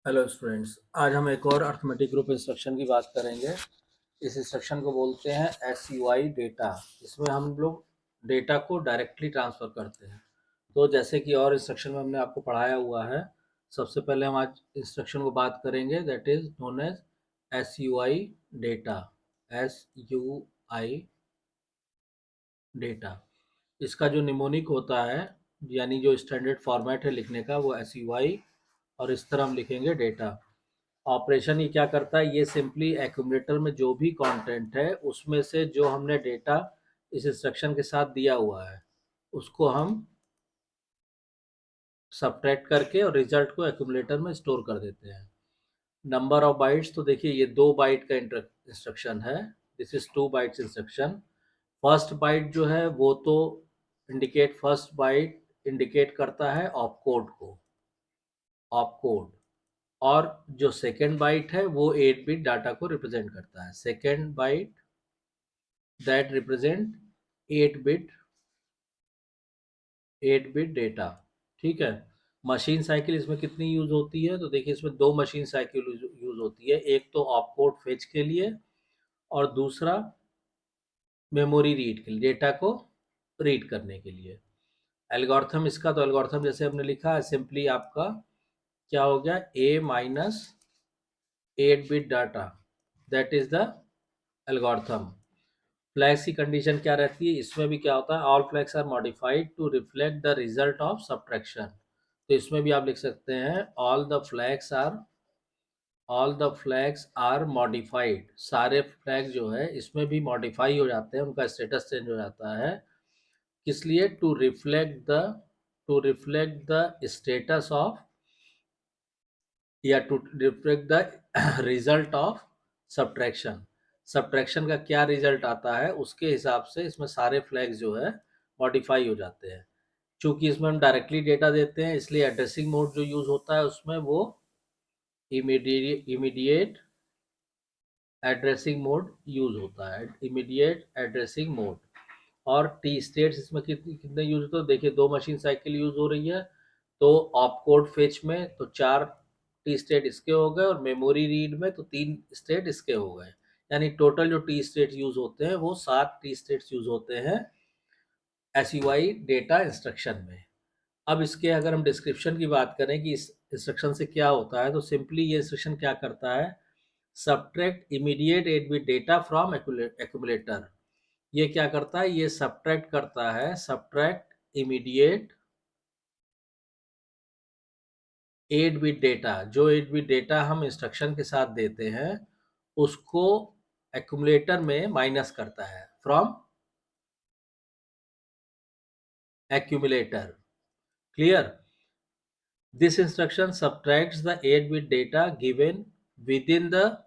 Hello students, आज हम एक और अर्थमेटिक ग्रुप इंस्ट्रक्शन की बात करेंगे। इस इंस्ट्रक्शन को बोलते हैं SUI डेटा। इसमें हम लोग डेटा को डायरेक्टली ट्रांसफ़र करते हैं। तो जैसे कि और इंस्ट्रक्शन में हमने आपको पढ़ाया हुआ है, सबसे पहले हम आज इंस्ट्रक्शन को बात करेंगे that is known as SUI data. SUI data, इसका जो निमोनिक होता है यानी जो स्टैंडर्ड फॉर्मेट है लिखने का वो SUI, और इस तरह हम लिखेंगे डेटा। ऑपरेशन ये क्या करता है, ये सिंपली एक्यूमुलेटर में जो भी कंटेंट है उसमें से जो हमने डेटा इस इंस्ट्रक्शन के साथ दिया हुआ है उसको हम सब्ट्रैक्ट करके और रिजल्ट को एक्यूमुलेटर में स्टोर कर देते हैं। नंबर ऑफ बाइट्स, तो देखिए ये 2 बाइट का इंस्ट्रक्शन है। This is 2 bytes instruction. First byte जो है वो तो फर्स्ट बाइट इंडिकेट करता है ऑपकोड को, ऑपकोड। और जो सेकेंड बाइट है वो 8 बिट डाटा को रिप्रेजेंट करता है। Second byte that represent 8 bit data. ठीक है। मशीन साइकिल इसमें कितनी यूज होती है, तो देखिए इसमें 2 मशीन साइकिल यूज होती है। एक तो ऑपकोड फेच के लिए और दूसरा मेमोरी रीड के लिए, डेटा को रीड करने के लिए। एल्गोरिथम इसका, तो एल्गोरिथम जैसे हमने लिखा है सिंपली आपका क्या हो गया, A-8 bit data, that is the algorithm. Flags की कंडीशन क्या रहती है, इसमें भी क्या होता है, all flags are modified to reflect the result of subtraction. तो इसमें भी आप लिख सकते हैं all the flags are modified. सारे फ्लैग जो है इसमें भी मॉडिफाई हो जाते हैं, उनका स्टेटस चेंज हो जाता है। किस लिए, to reflect the status of, या to reflect the result of subtraction. Subtraction का क्या रिजल्ट आता है उसके हिसाब से इसमें सारे फ्लैग्स जो है मॉडिफाई हो जाते हैं। चूंकि इसमें हम डायरेक्टली डेटा देते हैं इसलिए एड्रेसिंग मोड जो यूज होता है उसमें वो इमीडिएट एड्रेसिंग मोड यूज होता है, इमीडिएट एड्रेसिंग मोड। और टी स्टेट्स इसमें कितने यूज होते हैं, देखिए 2 मशीन साइकिल यूज हो रही है, तो ऑपकोड फेच में तो 4 टी स्टेट इसके हो गए और मेमोरी रीड में तो 3 स्टेट इसके हो गए। यानी टोटल जो टी स्टेट यूज होते हैं वो 7 टी स्टेट्स यूज होते हैं SUI डेटा इंस्ट्रक्शन में। अब इसके अगर हम डिस्क्रिप्शन की बात करें कि इस इंस्ट्रक्शन से क्या होता है, तो सिंपली ये इंस्ट्रक्शन क्या करता है, subtract immediate 8 bit data from accumulator. ये क्या करता है, ये सब्ट्रैक्ट करता है, सब्ट्रैक्ट इमीडिएट 8 बिट डेटा। जो 8 बिट डेटा हम इंस्ट्रक्शन के साथ देते हैं उसको एक्यूमुलेटर में माइनस करता है from accumulator. Clear? This instruction subtracts the 8 bit data given within the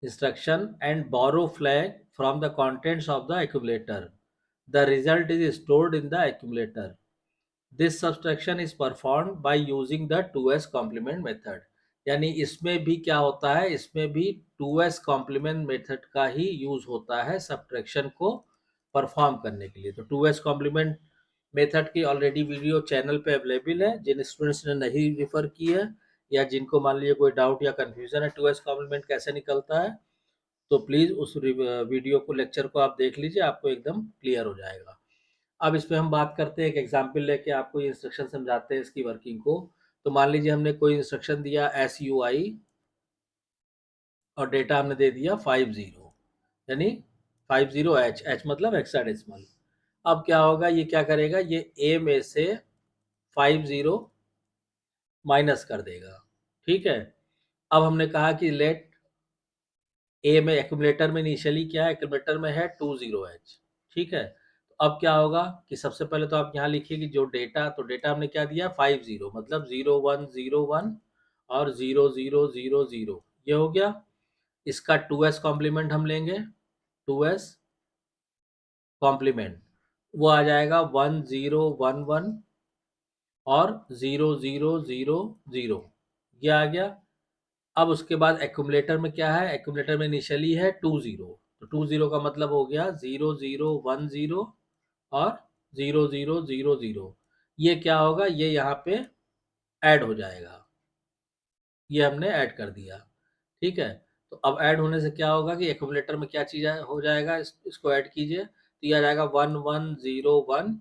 instruction and borrow flag from the contents of the accumulator. The result is stored in the accumulator. This subtraction is performed by using the 2s complement method. यानी इसमें भी क्या होता है, इसमें भी 2s complement method का ही use होता है सब्ट्रैक्शन को परफॉर्म करने के लिए। तो 2s कॉम्प्लीमेंट मेथड की ऑलरेडी वीडियो चैनल पे अवेलेबल है। जिन स्टूडेंट्स ने नहीं रिफर की है या जिनको मान लीजिए कोई डाउट या कंफ्यूजन है 2s कॉम्प्लीमेंट कैसे निकलता है, तो प्लीज़ उस वीडियो को, लेक्चर को आप देख लीजिए, आपको एकदम क्लियर हो जाएगा। अब इस पे हम बात करते हैं, एक एग्जांपल लेके आपको ये इंस्ट्रक्शन समझाते हैं इसकी वर्किंग को। तो मान लीजिए हमने कोई इंस्ट्रक्शन दिया SUI और डेटा हमने दे दिया 50, यानी 50H, H मतलब हेक्साडेसिमल। अब क्या होगा, ये क्या करेगा, ये A में से 50 माइनस कर देगा। ठीक है। अब हमने कहा कि लेट ए में, एक्यूमुलेटर में इनिशियली क्या है, एक्यूमुलेटर में है 20H। ठीक है। तो अब क्या होगा कि सबसे पहले तो आप यहाँ लिखिए कि जो डेटा, तो डेटा हमने क्या दिया 50, मतलब 0101 और 0000, ये हो गया। इसका 2s कॉम्प्लीमेंट हम लेंगे, 2s कॉम्प्लीमेंट वो आ जाएगा 1011 और 0000, ये आ गया। अब उसके बाद एक्यूमुलेटर में क्या है, एक्यूमुलेटर में इनिशियली है 20, तो 20 का मतलब हो गया 0010 और 0000, ये क्या होगा, ये यहाँ पे ऐड हो जाएगा। ये हमने ऐड कर दिया, ठीक है। तो अब ऐड होने से क्या होगा कि एक्यूमुलेटर में क्या चीज़ हो जाएगा, इसको ऐड कीजिए तो ये आ जाएगा 1101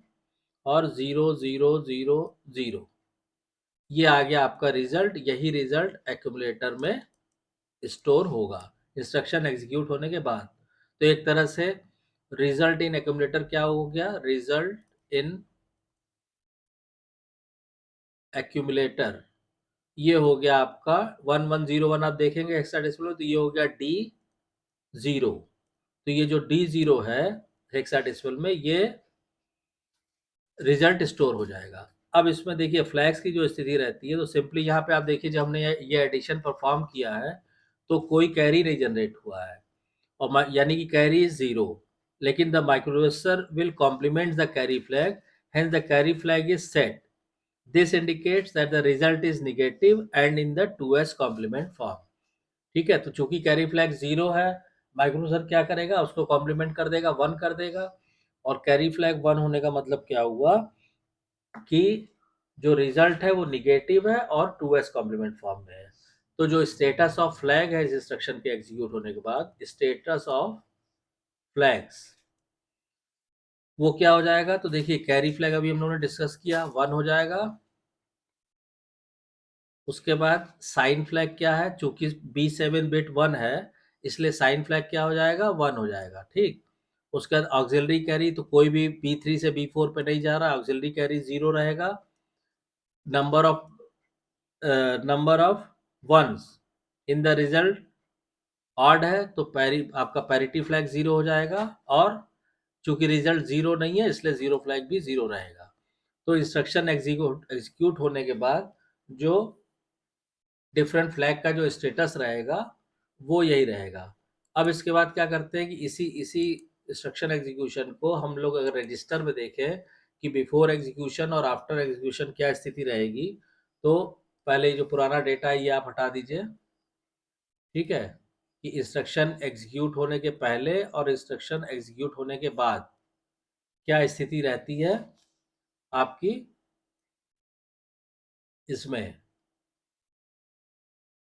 और 0000। ये आ गया आपका रिजल्ट। यही रिजल्ट एक्यूमुलेटर में स्टोर होगा इंस्ट्रक्शन एग्जीक्यूट होने के बाद। तो एक तरह से रिजल्ट इन एक्यूमुलेटर क्या हो गया, रिजल्ट इन एक्यूमुलेटर ये हो गया आपका 1101। आप देखेंगे हेक्साडेसिमल तो ये हो गया D0। तो ये जो D0 है हेक्साडेसिमल में, ये रिजल्ट स्टोर हो जाएगा। अब इसमें देखिए फ्लैग्स की जो स्थिति रहती है, तो सिंपली यहाँ पे आप देखिए जब हमने ये एडिशन परफॉर्म किया है तो कोई कैरी नहीं जनरेट हुआ है, और यानी कि कैरी इज जीरो। लेकिन the microprocessor will complement the carry flag, hence the carry flag is set. This indicates that the result is negative and in the 2s complement form. ठीक है, तो चूंकि कैरी फ्लैग जीरो है, microprocessor क्या करेगा, उसको complement कर देगा, 1 कर देगा। और कैरी फ्लैग 1 होने का मतलब क्या हुआ कि जो रिजल्ट है वो निगेटिव है और 2s कॉम्प्लीमेंट फॉर्म में है। तो जो स्टेटस ऑफ फ्लैग है इस इंस्ट्रक्शन के एग्जीक्यूट होने के बाद, स्टेटस ऑफ फ्लैग्स वो क्या हो जाएगा, तो देखिए कैरी फ्लैग अभी हम लोगों ने डिस्कस किया 1 हो जाएगा। उसके बाद साइन फ्लैग क्या है, चूंकि B7 बिट 1 है इसलिए साइन फ्लैग क्या हो जाएगा, 1 हो जाएगा, ठीक। उसके बाद ऑक्सिलरी कैरी, तो कोई भी B3 से B4 पे नहीं जा रहा, ऑक्सिलरी कैरी 0 रहेगा। Number of ones in the result odd है तो आपका पैरिटी फ्लैग 0 हो जाएगा। और चूंकि रिजल्ट 0 नहीं है इसलिए 0 फ्लैग भी 0 रहेगा। तो इंस्ट्रक्शन एग्जीक्यूट होने के बाद जो डिफरेंट फ्लैग का जो स्टेटस रहेगा वो यही रहेगा। अब इसके बाद क्या करते हैं कि इसी इसी इंस्ट्रक्शन एग्जीक्यूशन को हम लोग अगर रजिस्टर में देखें कि बिफोर एग्जीक्यूशन और आफ्टर एग्जीक्यूशन क्या स्थिति रहेगी, तो पहले जो पुराना डेटा है ये आप हटा दीजिए, ठीक है। कि इंस्ट्रक्शन एग्जीक्यूट होने के पहले और इंस्ट्रक्शन एग्जीक्यूट होने के बाद क्या स्थिति रहती है आपकी इसमें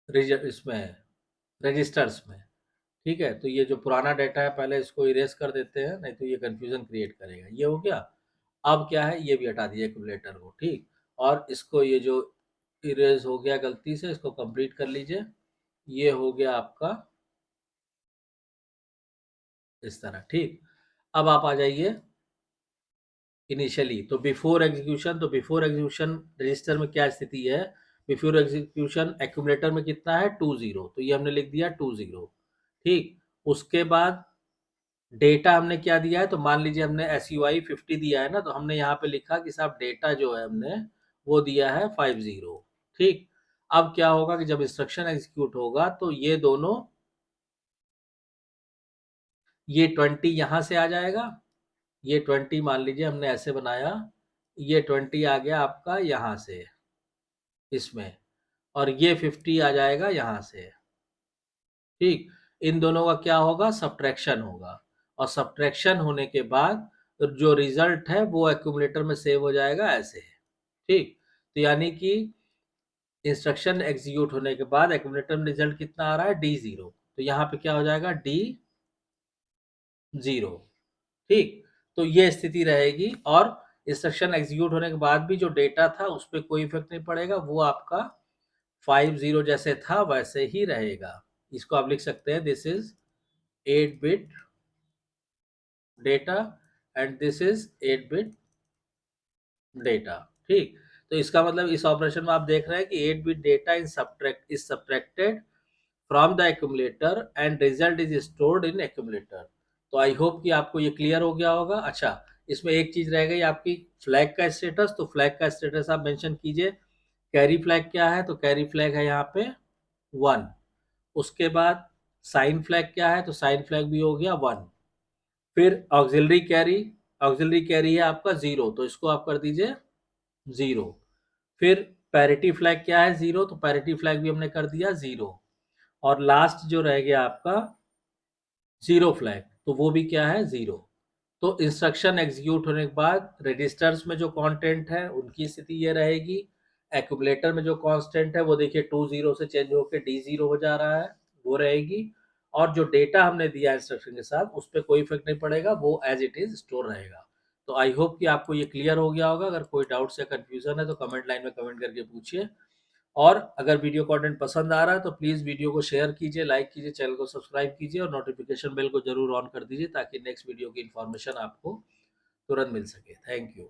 इसमें रजिस्टर्स में, ठीक है। तो ये जो पुराना डेटा है पहले इसको इरेज कर देते हैं, नहीं तो ये कंफ्यूजन क्रिएट करेगा। ये हो गया। अब क्या है, ये भी हटा दिया एक्यूमुलेटर को, ठीक। और इसको ये जो इरेज हो गया गलती से, इसको कंप्लीट कर लीजिए। ये हो गया आपका इस तरह, ठीक। अब आप आ जाइए इनिशियली, तो बिफोर एग्जीक्यूशन रजिस्टर में क्या स्थिति है, बिफोर एग्जीक्यूशन एक्यूमुलेटर में कितना है 20, तो ये हमने लिख दिया 20, ठीक। उसके बाद डेटा हमने क्या दिया है, तो मान लीजिए हमने SUI 50 दिया है ना, तो हमने यहाँ पे लिखा कि साहब डेटा जो है हमने वो दिया है 50, ठीक। अब क्या होगा कि जब इंस्ट्रक्शन एग्जीक्यूट होगा तो ये दोनों, ये 20 यहाँ से आ जाएगा, ये 20 मान लीजिए हमने ऐसे बनाया, ये 20 आ गया आपका यहाँ से इसमें, और ये 50 आ जाएगा यहाँ से, ठीक। इन दोनों का क्या होगा, सब्ट्रैक्शन होगा। और सब्ट्रैक्शन होने के बाद जो रिजल्ट है वो एक्यूमुलेटर में सेव हो जाएगा ऐसे, ठीक। तो यानी कि इंस्ट्रक्शन एग्जीक्यूट होने के बाद एक्यूमुलेटर में रिजल्ट कितना आ रहा है, D0। तो यहाँ पे क्या हो जाएगा, D0, ठीक। तो ये स्थिति रहेगी। और इंस्ट्रक्शन एग्जीक्यूट होने के बाद भी जो डेटा था उस पर कोई इफेक्ट नहीं पड़ेगा, वो आपका 50 जैसे था वैसे ही रहेगा। इसको आप लिख सकते हैं, this is 8 bit data and this is 8 bit data, ठीक। तो इसका मतलब इस ऑपरेशन में आप देख रहे हैं कि 8 bit data is subtracted from the accumulator and result is stored in accumulator. तो आई होप कि आपको ये क्लियर हो गया होगा। अच्छा, इसमें एक चीज रह गई आपकी, फ्लैग का स्टेटस। तो फ्लैग का स्टेटस आप मेंशन कीजिए। कैरी फ्लैग क्या है, तो कैरी फ्लैग है यहाँ पे 1। उसके बाद साइन फ्लैग क्या है, तो साइन फ्लैग भी हो गया 1। फिर ऑक्सिलरी कैरी है आपका 0, तो इसको आप कर दीजिए 0। फिर पैरिटी फ्लैग क्या है 0, तो पैरिटी फ्लैग भी हमने कर दिया 0। और लास्ट जो रह गया आपका जीरो फ्लैग, तो वो भी क्या है 0। तो इंस्ट्रक्शन एग्जीक्यूट होने के बाद रजिस्टर्स में जो कंटेंट है उनकी स्थिति ये रहेगी, एक्यूमुलेटर में जो कांस्टेंट है वो देखिए 20 से चेंज होकर D0 हो जा रहा है, वो रहेगी। और जो डेटा हमने दिया इंस्ट्रक्शन के साथ उस पर कोई इफेक्ट नहीं पड़ेगा, वो एज इट इज स्टोर रहेगा। तो आई होप कि आपको ये क्लियर हो गया होगा। अगर कोई डाउट्स या कंफ्यूजन है तो कमेंट लाइन में कमेंट करके पूछिए। और अगर वीडियो कंटेंट पसंद आ रहा है तो प्लीज़ वीडियो को शेयर कीजिए, लाइक कीजिए, चैनल को सब्सक्राइब कीजिए और नोटिफिकेशन बेल को जरूर ऑन कर दीजिए ताकि नेक्स्ट वीडियो की इन्फॉर्मेशन आपको तुरंत मिल सके। Thank you.